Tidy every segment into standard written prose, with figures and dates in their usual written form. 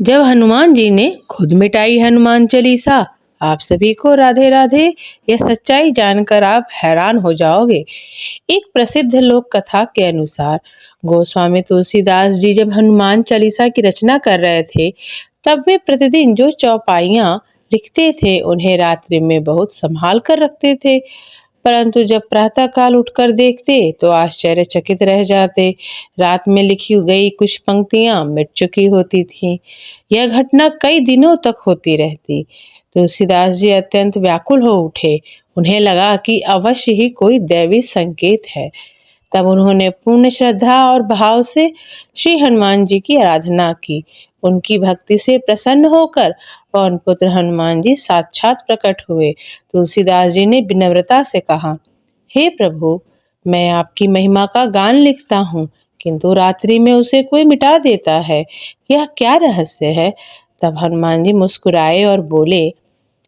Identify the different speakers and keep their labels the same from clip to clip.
Speaker 1: जब हनुमान जी ने खुद मिटाई हनुमान चालीसा, आप सभी को राधे राधे। यह सच्चाई जानकर आप हैरान हो जाओगे। एक प्रसिद्ध लोक कथा के अनुसार गोस्वामी तुलसीदास जी जब हनुमान चालीसा की रचना कर रहे थे, तब वे प्रतिदिन जो चौपाइयाँ लिखते थे उन्हें रात्रि में बहुत संभाल कर रखते थे। परंतु जब प्रातःकाल उठकर देखते तो आश्चर्यचकित रह जाते। रात में लिखी गई कुछ पंक्तियां मिट चुकी होती थीं। यह घटना कई दिनों तक होती रहती। तुलसीदास जी अत्यंत व्याकुल हो उठे। उन्हें लगा कि अवश्य ही कोई दैवी संकेत है। तब उन्होंने पूर्ण श्रद्धा और भाव से श्री हनुमान जी की आराधना की। उनकी भक्ति से प्रसन्न होकर पवन पुत्र हनुमान जी साक्षात प्रकट हुए। तुलसीदास जी ने विनम्रता से कहा, हे प्रभु, मैं आपकी महिमा का गान लिखता हूँ, किंतु रात्रि में उसे कोई मिटा देता है। यह क्या रहस्य है? तब हनुमान जी मुस्कुराए और बोले,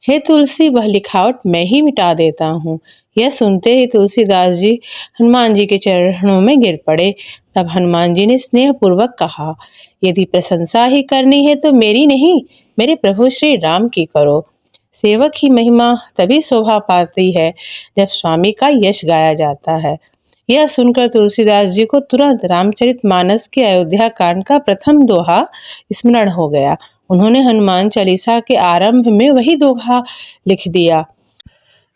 Speaker 1: हे तुलसी, वह लिखावट मैं ही मिटा देता हूँ। यह सुनते ही तुलसीदास जी हनुमान जी के चरणों में गिर पड़े। तब हनुमान जी ने स्नेह पूर्वक कहा, यदि प्रशंसा ही करनी है तो मेरी नहीं, मेरे प्रभु श्री राम की करो। सेवक की महिमा तभी शोभा पाती है जब स्वामी का यश गाया जाता है। यह सुनकर तुलसीदास जी को तुरंत रामचरितमानस के अयोध्या कांड का प्रथम दोहा स्मरण हो गया। उन्होंने हनुमान चालीसा के आरंभ में वही दोहा लिख दिया,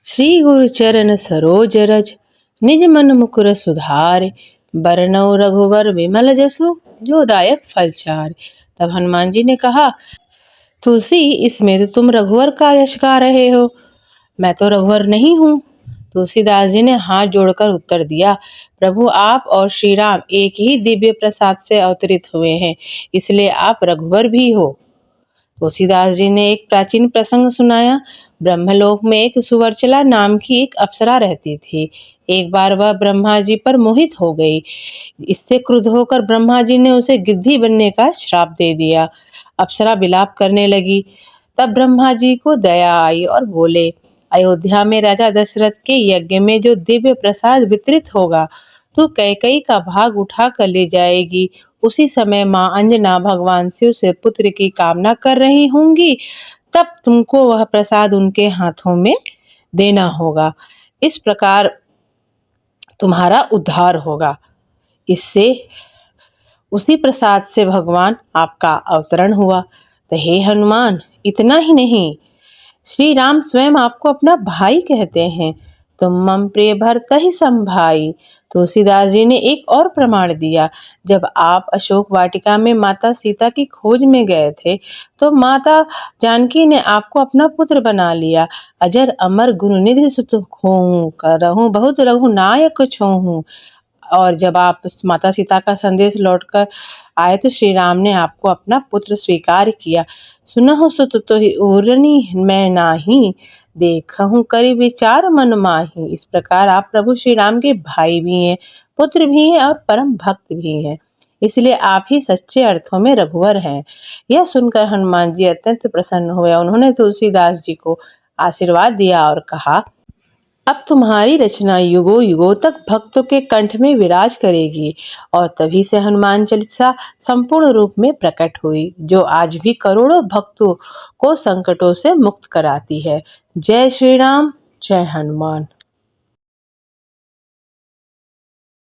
Speaker 1: श्री गुरु चरण सरोज रज, निज मन मुकुर सुधार, बरनउँ रघुवर विमल जसु, जो दायक फल चार। तब हनुमान जी ने कहा, तुलसी, इसमें तो तुम रघुवर का यश गा रहे हो, मैं तो रघुवर नहीं हूँ। तुलसीदास जी ने हाथ जोड़कर उत्तर दिया, प्रभु, आप और श्री राम एक ही दिव्य प्रसाद से अवतरित हुए हैं, इसलिए आप रघुवर भी हो। तुलसीदास जी ने एक प्राचीन प्रसंग सुनाया। ब्रह्मलोक में एक सुवर्चला नाम की एक अप्सरा रहती थी। एक बार वह ब्रह्मा जी पर मोहित हो गई। इससे क्रुद्ध होकर ब्रह्मा जी ने उसे गिद्धी बनने का श्राप दे दिया। अप्सरा विलाप करने लगी। तब ब्रह्मा जी को दया आई और बोले, अयोध्या में राजा दशरथ के यज्ञ में जो दिव्य प्रसाद वितरित होगा, तू कैकेयी का भाग उठा कर ले जाएगी। उसी समय माँ अंजना भगवान शिव से पुत्र की कामना कर रही होंगी, तब तुमको वह प्रसाद उनके हाथों में देना होगा। इस प्रकार तुम्हारा उद्धार होगा। इससे उसी प्रसाद से भगवान आपका अवतरण हुआ। तो हे हनुमान, इतना ही नहीं, श्री राम स्वयं आपको अपना भाई कहते हैं। तुम मम प्रिय भरत ही समभाई। तुलसीदास जी ने एक और प्रमाण दिया। जब आप अशोक वाटिका में माता सीता की खोज में गए थे, तो माता जानकी ने आपको अपना पुत्र बना लिया। अजर अमर गुरुनिधि सुत होऊं, करहूं बहुत रघुनायक छोहूं। और जब आप माता सीता का संदेश लौटकर आए तो श्री राम ने आपको अपना पुत्र स्वीकार किया। सुनहु सुत तोहि उरनी मैं नाही, देखहु करि विचार मन माही। इस प्रकार आप प्रभु श्री राम के भाई भी हैं, पुत्र भी हैं और परम भक्त भी हैं। इसलिए आप ही सच्चे अर्थों में रघुवर हैं। यह सुनकर हनुमान जी अत्यंत प्रसन्न हुए। उन्होंने तुलसीदास जी को आशीर्वाद दिया और कहा, अब तुम्हारी रचना युगों युगों तक भक्तों के कंठ में विराज करेगी। और तभी से हनुमान चालीसा संपूर्ण रूप में प्रकट हुई, जो आज भी करोड़ों भक्तों को संकटों से मुक्त कराती है। जय श्री राम, जय हनुमान।